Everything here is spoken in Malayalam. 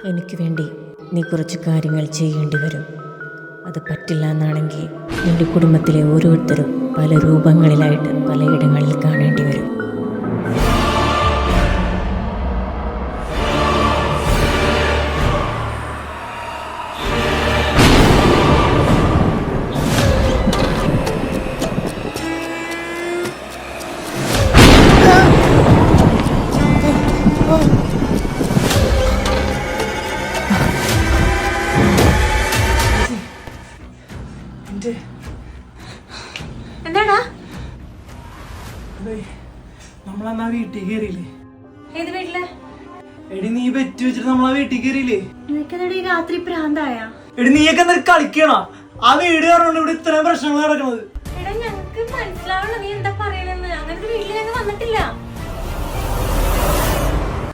എനിക്ക് വേണ്ടി നീ കുറച്ച് കാര്യങ്ങൾ ചെയ്യേണ്ടി വരും. അത് പറ്റില്ല എന്നാണെങ്കിൽ എൻ്റെ കുടുംബത്തിലെ ഓരോരുത്തരും പല രൂപങ്ങളിലായിട്ട് പലയിടങ്ങളിൽ കാണേണ്ടി വരും. എന്താടാ നമ്മളന്നാ വീട്ടിൽ കയറിയില്ലേ? ഏത് വീട്ടില്? എടി നീ ബെറ്റ് വെച്ചിട്ട് നമ്മളാ വീട്ടിൽ കയറിയില്ലേ? നിനക്കെന്താടി രാത്രി ഭ്രാന്തായ? എടി നീയൊക്കെ എന്താ കളിക്കണോ? ആ വീട് കാരണം ഇവിടെ ഇത്രയും പ്രശ്നങ്ങൾ നടക്കുന്നത്. എടാ ഞങ്ങക്ക് മനസ്സിലാവണം നീ എന്താ പറയണെന്ന്. അങ്ങനത്തെ വീട്ടിൽ ഞങ്ങൾ വന്നിട്ടില്ല.